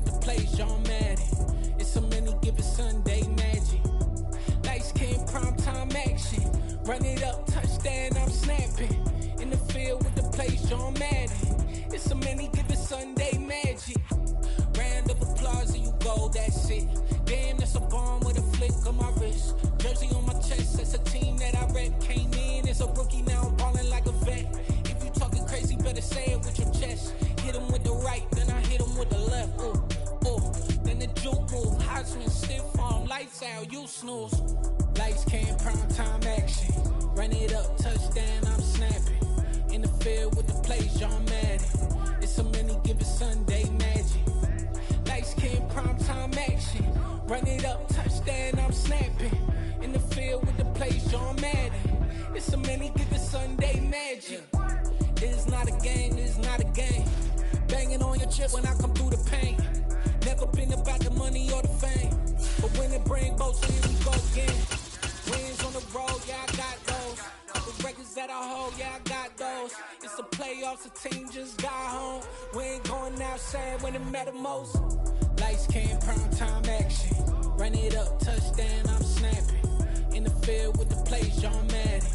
with the plays, John Madden. It's so many given Sunday magic. Lights came primetime action. Run it up, touchdown, I'm snapping. In the field with the plays, John Madden. It's so many given Sunday magic. Round of applause and you go, that's it. Damn, that's a bomb with a flick on my wrist. Jersey on my chest, that's a team that I rep. Came in as a rookie, now I'm ballin' like a vet. If you talking crazy, better say it with your chest. Hit him with the right, then I hit him with the left. Ooh, ooh. Then the juke move, Heisman stiff arm, lights out, you snooze. Lights came, primetime action. Run it up, touchdown, I'm snapping. In the field with the plays, John Madden. It's so many given Sunday magic. Lights came, primetime action. Run it up, touchdown, I'm snapping. In the field with the plays, John Madden. It's so many given Sunday magic. This is not a game, this is not a game. Banging on your chip when I come through the paint. Never been about the money or the fame. But when it bring both, here we go again. Wins on the road, yeah, I got those. The records that I hold, yeah, I got those. It's the playoffs, the team just got home. We ain't going outside when it matter most. Lights came, primetime action. Run it up, touchdown, I'm snapping. In the field with the plays, John Madden.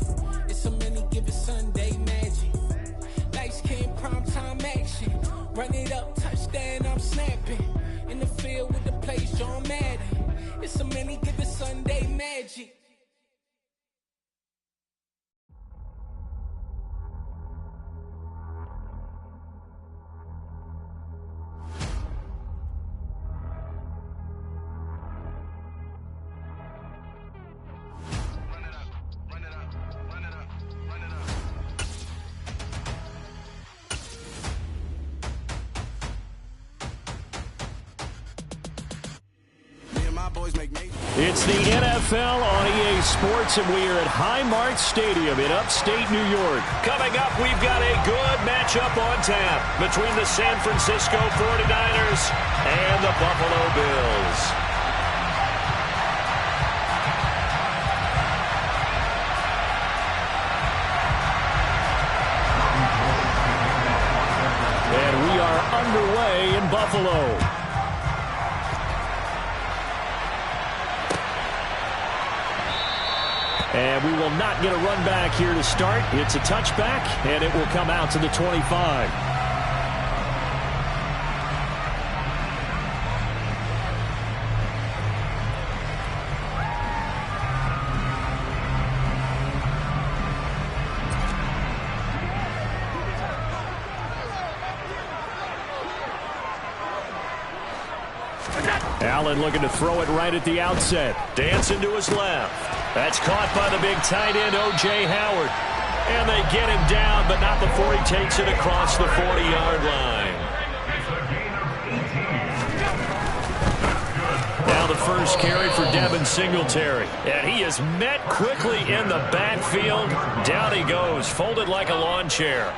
It's so many given Sunday magic. Lights came, primetime action. Run it up, touchdown, I'm snapping. In the field with the plays, John Madden. It's so many given Sunday magic. It's the NFL on EA Sports, and we are at Highmark Stadium in upstate New York. Coming up, we've got a good matchup on tap between the San Francisco 49ers and the Buffalo Bills. And we are underway in Buffalo. And we will not get a run back here to start. It's a touchback, and it will come out to the 25. Allen looking to throw it right at the outset. Dancing to his left. That's caught by the big tight end, O.J. Howard. And they get him down, but not before he takes it across the 40-yard line. Now the first carry for Devin Singletary. And he is met quickly in the backfield. Down he goes, folded like a lawn chair.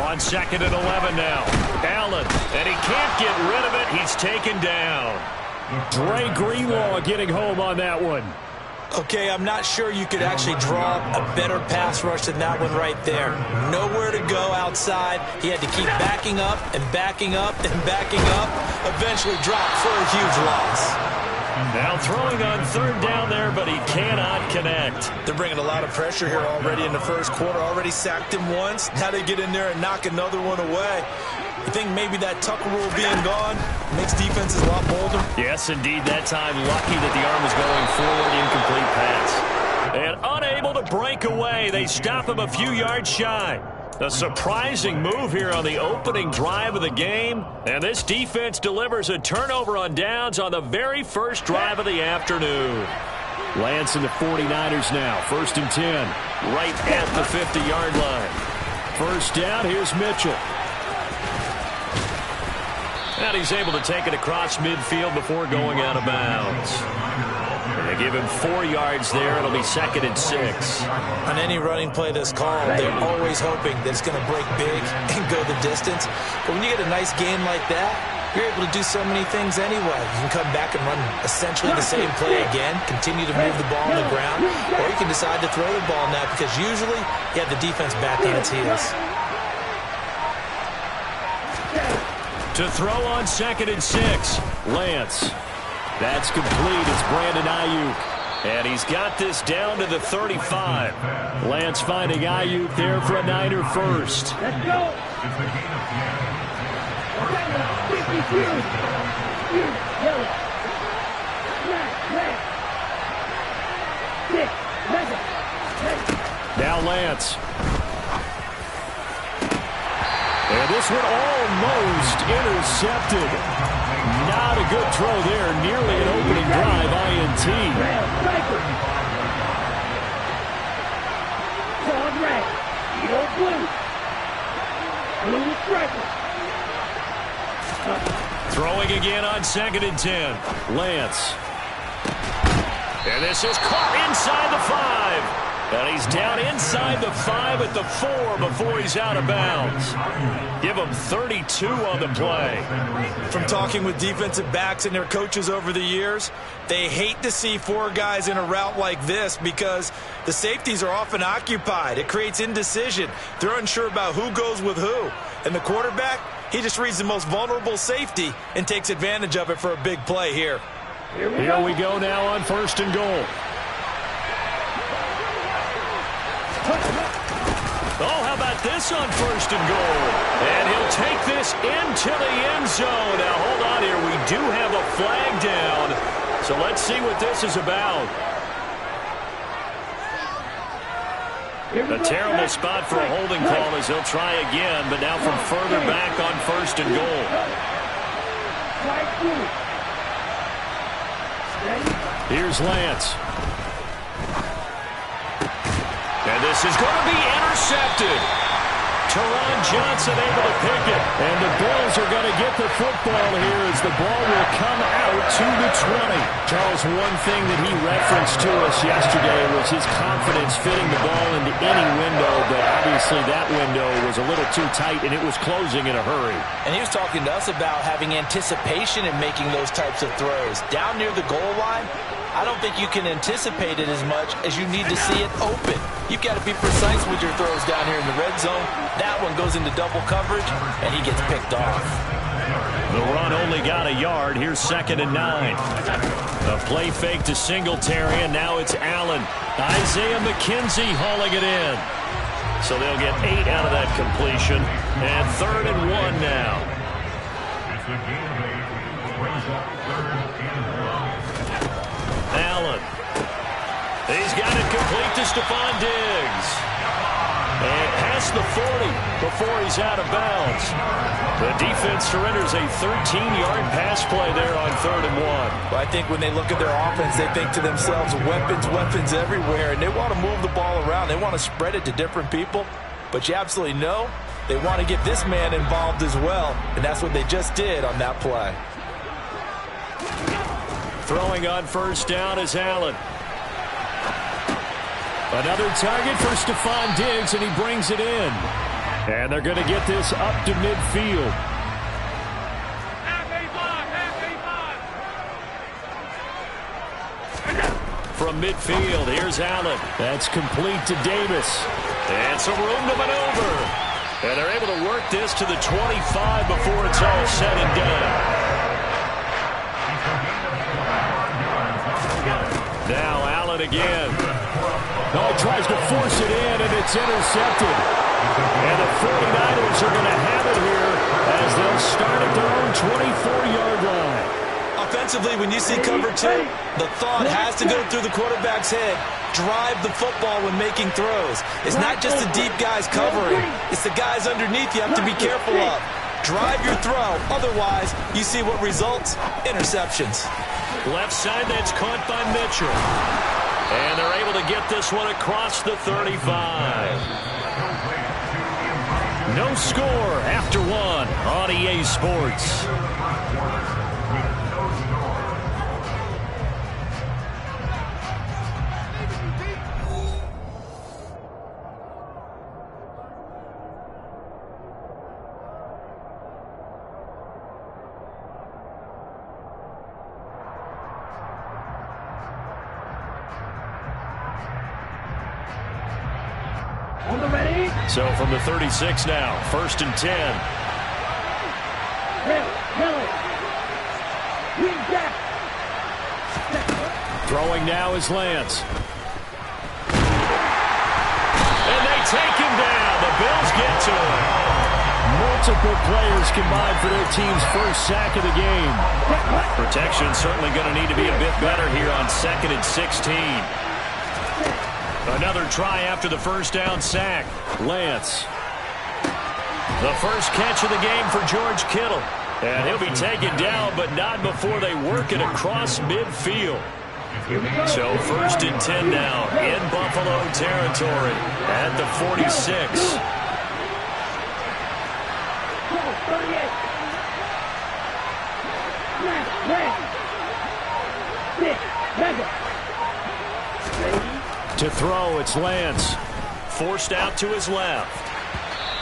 On 2nd and 11 now. Allen, and he can't get rid of it. He's taken down. Dre Greenlaw getting home on that one. Okay, I'm not sure you could actually draw a better pass rush than that one right there. Nowhere to go outside. He had to keep backing up and backing up and backing up. Eventually dropped for a huge loss. Now throwing on 3rd down there, but he cannot connect. They're bringing a lot of pressure here already in the first quarter. Already sacked him once. Now they get in there and knock another one away. I think maybe that Tucker rule being gone makes defenses a lot bolder. Yes, indeed. That time, lucky that the arm was going forward, incomplete pass. And unable to break away, they stop him a few yards shy. A surprising move here on the opening drive of the game. And this defense delivers a turnover on downs on the very first drive of the afternoon. Lance and the 49ers now. 1st and 10. Right at the 50-yard line. First down, here's Mitchell. And he's able to take it across midfield before going out of bounds. And they give him 4 yards there. It'll be 2nd and 6. On any running play that's called, they're always hoping that it's going to break big and go the distance. But when you get a nice game like that, you're able to do so many things anyway. You can come back and run essentially the same play again, continue to move the ball on the ground, or you can decide to throw the ball now because usually you have the defense back on its heels. To throw on 2nd and 6. Lance. That's complete. It's Brandon Ayuk. And he's got this down to the 35. Lance finding Ayuk there for a Niner first. Let's go. Now Lance. And this one almost intercepted. Not a good throw there. Nearly an opening drive INT. Throwing again on 2nd and 10. Lance. And this is caught inside the 5. And he's down inside the 5 at the 4 before he's out of bounds. Give him 32 on the play. From talking with defensive backs and their coaches over the years, they hate to see 4 guys in a route like this because the safeties are often occupied. It creates indecision. They're unsure about who goes with who. And the quarterback, he just reads the most vulnerable safety and takes advantage of it for a big play here. Here we go now on 1st and goal. Oh, how about this on 1st and goal? And he'll take this into the end zone. Now, hold on here. We do have a flag down. So let's see what this is about. A terrible spot for a holding call as he'll try again, but now from further back on 1st and goal. Here's Lance. And this is going to be intercepted. Teron Johnson able to pick it. And the Bills are going to get the football here as the ball will come out to the 20. Charles, one thing that he referenced to us yesterday was his confidence fitting the ball into any window, but obviously that window was a little too tight and it was closing in a hurry. And he was talking to us about having anticipation in making those types of throws. Down near the goal line, I don't think you can anticipate it as much as you need to see it open. You've got to be precise with your throws down here in the red zone. That one goes into double coverage, and he gets picked off. The run only got a yard. Here's 2nd and 9. A play fake to Singletary, and now it's Allen. Isaiah McKenzie hauling it in. So they'll get 8 out of that completion. And 3rd and 1 now. Allen. He's got it complete to Stephon Diggs. And past the 40 before he's out of bounds. The defense surrenders a 13-yard pass play there on 3rd and 1. Well, I think when they look at their offense, they think to themselves, weapons, weapons everywhere. And they want to move the ball around. They want to spread it to different people. But you absolutely know they want to get this man involved as well. And that's what they just did on that play. Throwing on 1st down is Allen. Another target for Stephon Diggs, and he brings it in. And they're going to get this up to midfield. From midfield, here's Allen. That's complete to Davis. And some room to maneuver. And they're able to work this to the 25 before it's all said and done. Now Allen again. No, he tries to force it in, and it's intercepted. And the 49ers are going to have it here as they'll start at their own 24-yard line. Offensively, when you see cover 2, the thought has to go through the quarterback's head. Drive the football when making throws. It's not just the deep guys covering. It's the guys underneath you have to be careful of. Drive your throw. Otherwise, you see what results? Interceptions. Left side, that's caught by Mitchell. And they're able to get this one across the 35. No score after 1 on EA Sports. So from the 36 now, 1st and 10. Throwing now is Lance. And they take him down. The Bills get to him. Multiple players combined for their team's first sack of the game. Protection certainly going to need to be a bit better here on 2nd and 16. Another try after the first down sack. Lance. The first catch of the game for George Kittle. And he'll be taken down, but not before they work it across midfield. So 1st and 10 now in Buffalo territory at the 46. To throw, it's Lance. Forced out to his left.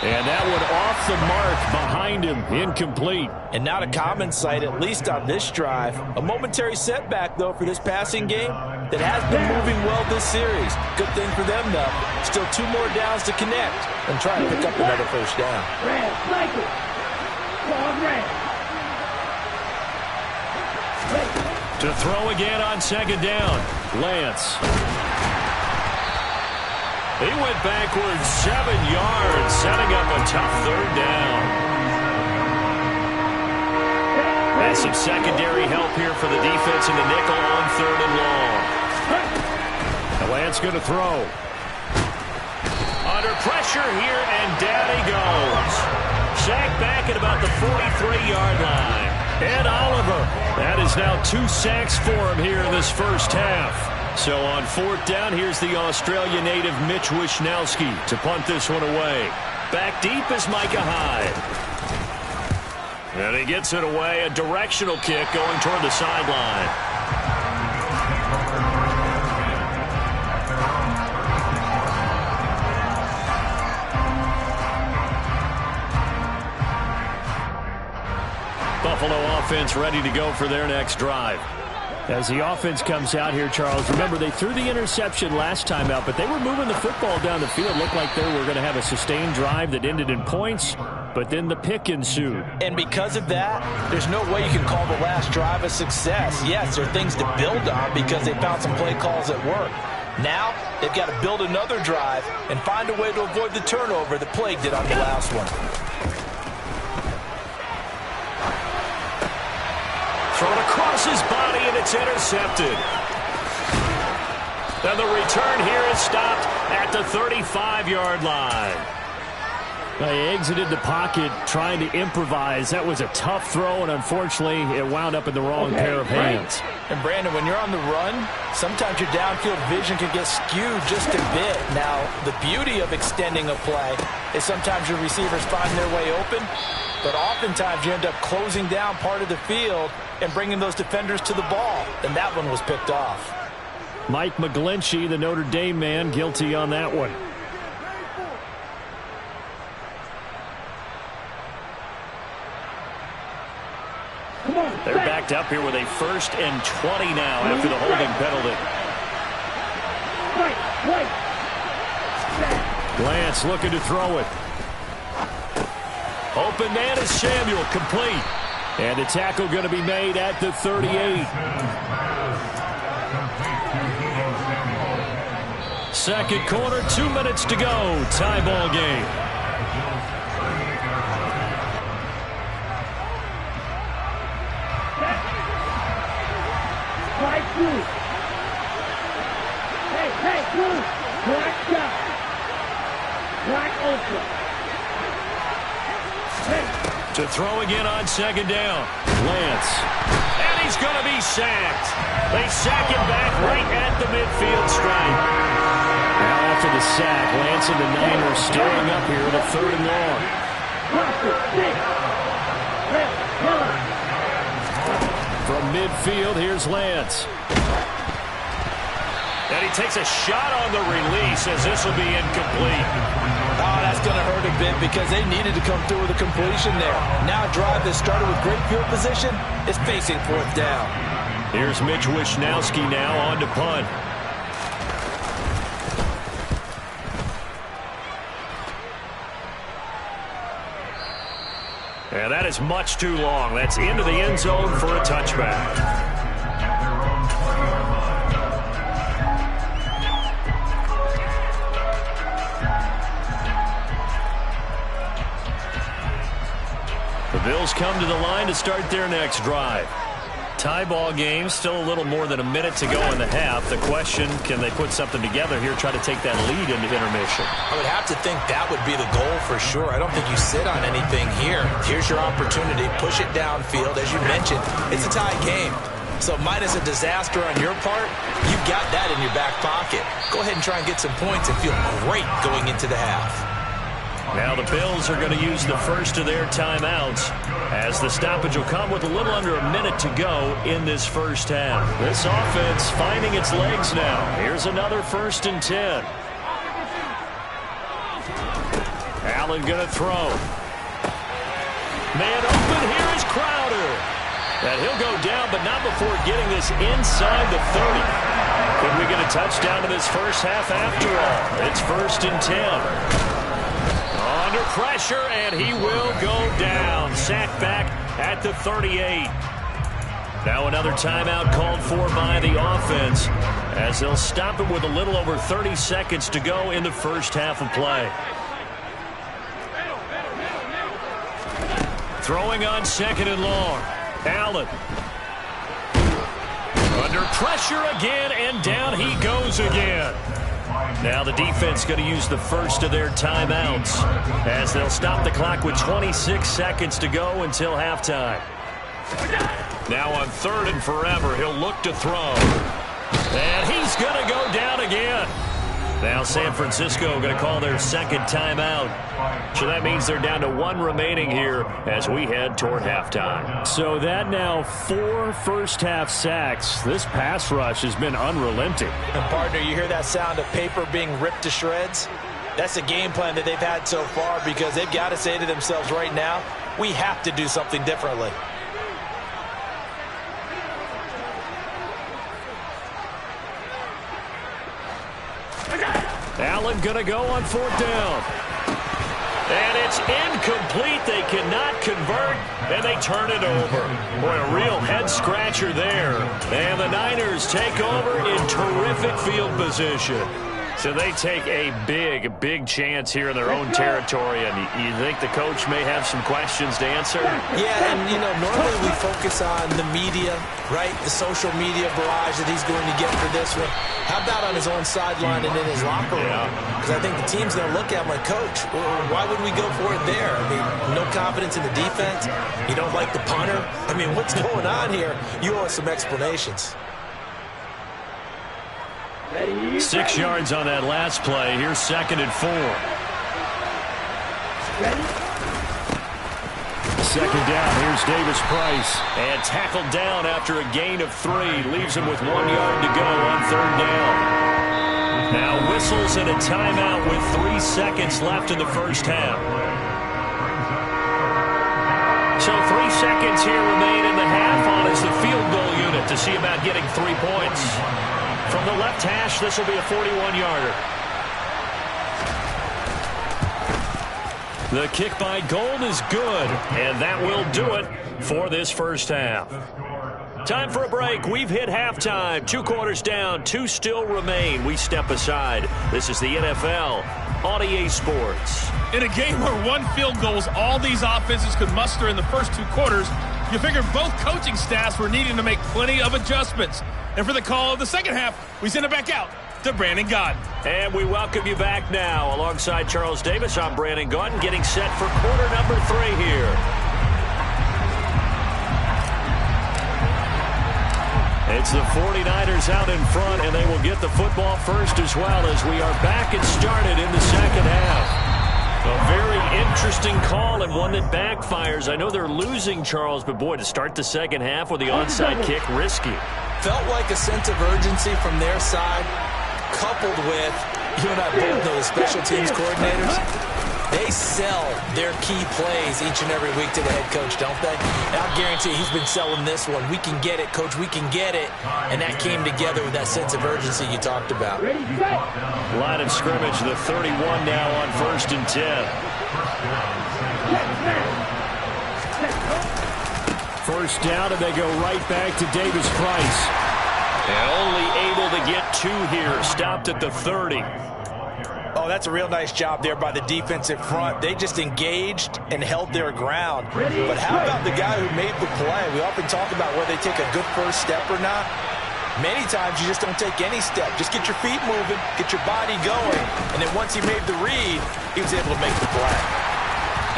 And that one off the mark behind him, incomplete. And not a common sight, at least on this drive. A momentary setback, though, for this passing game that has been moving well this series. Good thing for them, though. Still 2 more downs to connect and try to pick up another first down. To throw again on 2nd down, Lance. He went backwards 7 yards, setting up a tough 3rd down. And some secondary help here for the defense in the nickel on 3rd and long. And Lance going to throw. Under pressure here, and down he goes. Sacked back at about the 43-yard line. Ed Oliver, that is now 2 sacks for him here in this first half. So on 4th down, here's the Australia native Mitch Wishnowsky to punt this one away. Back deep is Micah Hyde. And he gets it away, a directional kick going toward the sideline. Buffalo offense ready to go for their next drive. As the offense comes out here, Charles, remember they threw the interception last time out, but they were moving the football down the field. Looked like they were going to have a sustained drive that ended in points, but then the pick ensued. And because of that, there's no way you can call the last drive a success. Yes, there are things to build on because they found some play calls that work. Now, they've got to build another drive and find a way to avoid the turnover that plagued it on the last one. Thrown across his body, and it's intercepted. Then the return here is stopped at the 35-yard line. They exited the pocket trying to improvise. That was a tough throw, and unfortunately, it wound up in the wrong pair of hands. And, Brandon, when you're on the run, sometimes your downfield vision can get skewed just a bit. Now, the beauty of extending a play is sometimes your receivers find their way open, but oftentimes you end up closing down part of the field and bringing those defenders to the ball, and that one was picked off. Mike McGlinchey, the Notre Dame man, guilty on that one. They're backed up here with a 1st and 20 now after the holding penalty. Lance looking to throw it. Open man is Samuel, complete. And the tackle going to be made at the 38. Second quarter, 2 minutes to go. Tie ball game. To throw again on 2nd down. Lance. And he's going to be sacked. They sack him back right at the midfield stripe. Now after the sack, Lance and the Niners stirring up here at a 3rd and long. From midfield, here's Lance. And he takes a shot on the release as this will be incomplete. Oh, that's going to hurt a bit because they needed to come through with a completion there. Now a drive that started with great field position is facing 4th down. Here's Mitch Wishnowsky now on to punt. And that is much too long. That's into the end zone for a touchback. The Bills come to the line to start their next drive. Tie ball game, still a little more than a minute to go in the half. The question, can they put something together here, try to take that lead into intermission? I would have to think that would be the goal for sure. I don't think you sit on anything here. Here's your opportunity. Push it downfield. As you mentioned, it's a tie game. So minus a disaster on your part, you've got that in your back pocket. Go ahead and try and get some points and feel great going into the half. Now the Bills are going to use the first of their timeouts as the stoppage will come with a little under a minute to go in this first half. This offense finding its legs now. Here's another 1st and 10. Allen going to throw. Man open, here is Crowder. And he'll go down, but not before getting this inside the 30. Could we get a touchdown in this first half after all? It's 1st and 10. Under pressure, and he will go down. Sacked back at the 38. Now another timeout called for by the offense as they'll stop it with a little over 30 seconds to go in the first half of play. Throwing on 2nd and long. Allen. Under pressure again, and down he goes again. Now the defense going to use the first of their timeouts as they'll stop the clock with 26 seconds to go until halftime. Now on 3rd and forever, he'll look to throw. And he's going to go down again. Now San Francisco going to call their 2nd timeout. So that means they're down to 1 remaining here as we head toward halftime. So that now 4 first-half sacks. This pass rush has been unrelenting. And partner, you hear that sound of paper being ripped to shreds? That's a game plan that they've had so far because they've got to say to themselves right now, we have to do something differently. Allen going to go on 4th down. And it's incomplete. They cannot convert, and they turn it over. Boy, a real head-scratcher there. And the Niners take over in terrific field position. So they take a big chance here in their own territory, and you think the coach may have some questions to answer? Yeah, and, normally we focus on the media, right? The social media barrage that he's going to get for this one. How about on his own sideline and in his locker room? Because I think the team's going to look at him like, Coach, why would we go for it there? I mean, no confidence in the defense. You don't like the punter. I mean, what's going on here? You owe us some explanations. 6 yards on that last play. Here's 2nd and 4. 2nd down. Here's Davis Price. And tackled down after a gain of 3. Leaves him with 1 yard to go on 3rd down. Now whistles and a timeout with 3 seconds left in the first half. So 3 seconds here remain in the half on as the field goal unit to see about getting 3 points. From the left hash, this will be a 41-yarder. The kick by Gold is good, and that will do it for this first half. Time for a break. We've hit halftime. 2 quarters down, 2 still remain. We step aside. This is the NFL on EA Sports. In a game where 1 field goal was all these offenses could muster in the first 2 quarters, you figured both coaching staffs were needing to make plenty of adjustments. And for the call of the second half, we send it back out to Brandon Gaudin. And we welcome you back now. Alongside Charles Davis, I'm Brandon Gaudin, getting set for quarter number 3 here. It's the 49ers out in front, and they will get the football first as well as we are back and started in the second half. A very interesting call and one that backfires. I know they're losing, Charles, but boy, to start the second half with the onside kick, risky. Felt like a sense of urgency from their side, coupled with, you and I both know the special teams coordinators, they sell their key plays each and every week to the head coach, don't they? And I'll guarantee he's been selling this one. We can get it, Coach, we can get it. And that came together with that sense of urgency you talked about. Line of scrimmage, the 31 now on 1st and 10. First down, and they go right back to Davis Price. And only able to get 2 here. Stopped at the 30. Oh, that's a real nice job there by the defensive front. They just engaged and held their ground. But how about the guy who made the play? We often talk about whether they take a good first step or not. Many times you just don't take any step. Just get your feet moving, get your body going. And then once he made the read, he was able to make the play.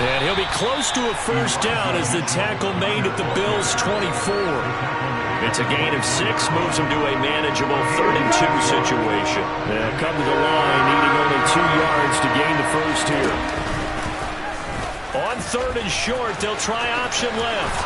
And he'll be close to a first down as the tackle made at the Bills' 24. It's a gain of 6, moves him to a manageable 3rd-and-2 situation. They'll come to the line, needing only 2 yards to gain the first here. On 3rd and short, they'll try option left.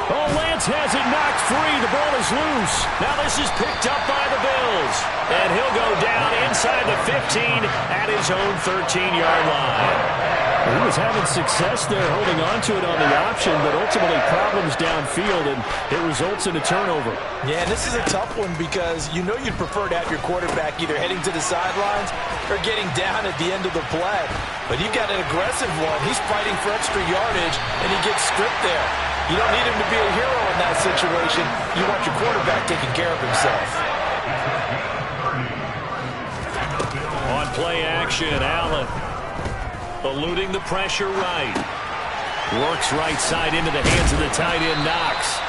Oh, Lance has it knocked free. The ball is loose. Now this is picked up by the Bills. And he'll go down inside the 15 at his own 13-yard line. He was having success there holding on to it on the option, but ultimately problems downfield, and it results in a turnover. Yeah, and this is a tough one because you know you'd prefer to have your quarterback either heading to the sidelines or getting down at the end of the play. But you've got an aggressive one. He's fighting for extra yardage, and he gets stripped there. You don't need him to be a hero in that situation. You want your quarterback taking care of himself. On play action, Allen. Eluding the pressure right. Works right side into the hands of the tight end, Knox.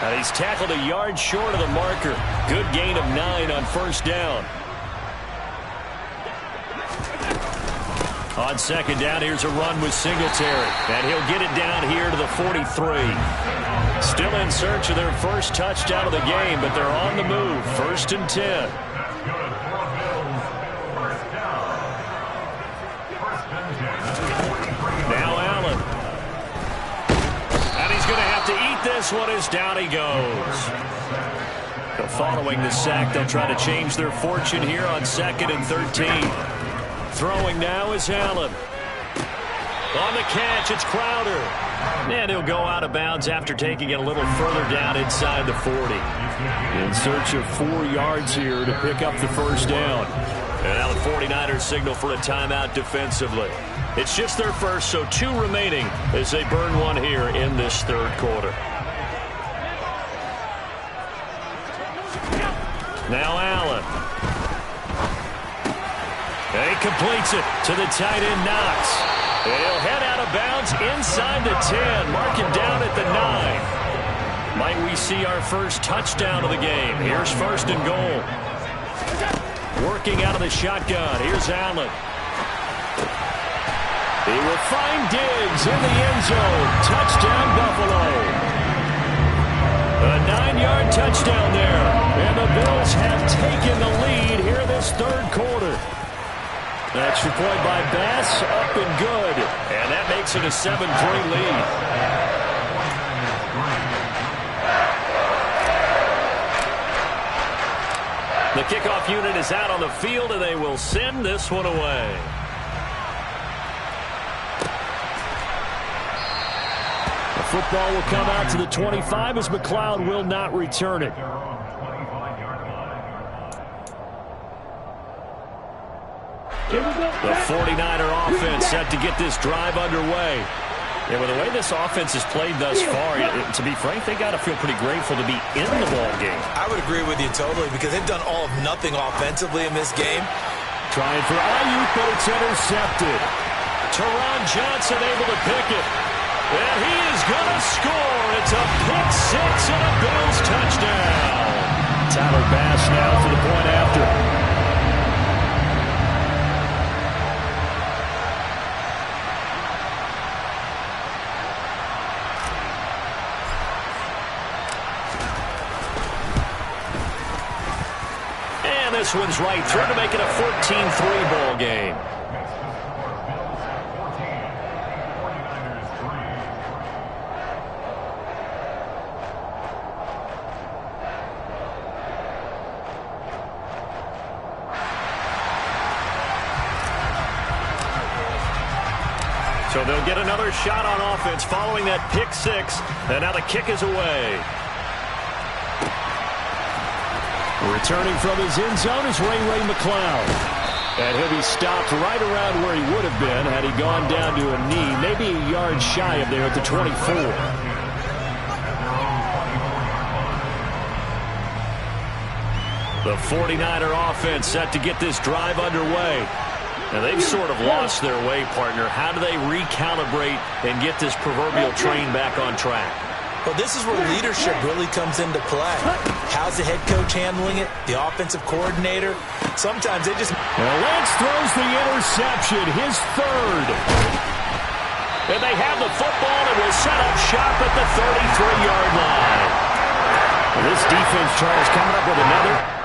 And he's tackled a yard short of the marker. Good gain of 9 on first down. On second down, here's a run with Singletary. And he'll get it down here to the 43. Still in search of their first touchdown of the game, but they're on the move. 1st and 10. Now Allen. And he's going to have to eat this one as down he goes. So following the sack, they'll try to change their fortune here on 2nd and 13. Throwing now is Allen. On the catch, it's Crowder. And he'll go out of bounds after taking it a little further down inside the 40. In search of 4 yards here to pick up the first down. And now the 49ers signal for a timeout defensively. It's just their first, so 2 remaining as they burn one here in this 3rd quarter. Now Allen. And he completes it to the tight end, Knox. And he'll head out of bounds inside the 10. Mark him down at the 9. Might we see our first touchdown of the game? Here's 1st and goal. Working out of the shotgun. Here's Allen. He will find Diggs in the end zone. Touchdown, Buffalo. A 9-yard touchdown there. And the Bills have taken the lead here this 3rd quarter. Extra point by Bass, up and good. And that makes it a 7-3 lead. The kickoff unit is out on the field, and they will send this one away. The football will come out to the 25 as McLeod will not return it. The 49er offense set to get this drive underway. Yeah, with the way this offense has played thus far, to be frank, they got to feel pretty grateful to be in the ball game. I would agree with you totally because they've done all of nothing offensively in this game. Trying for Ayuk, but it's intercepted. Teron Johnson able to pick it. And he is going to score. It's a pick 6 and a Bills touchdown. Tyler Bass now for the point after. This one's right through to make it a 14-3 ball game. So they'll get another shot on offense following that pick 6, and now the kick is away. Returning from his end zone is Ray McLeod. And he'll be stopped right around where he would have been had he gone down to a knee, maybe a yard shy of there at the 24. The 49er offense set to get this drive underway. And they've sort of lost their way, partner. How do they recalibrate and get this proverbial train back on track? Well, this is where leadership really comes into play. How's the head coach handling it? The offensive coordinator? Sometimes they just... Now Lance throws the interception, his third. And they have the football and will set up shop at the 33-yard line. This defense, Charles, coming up with another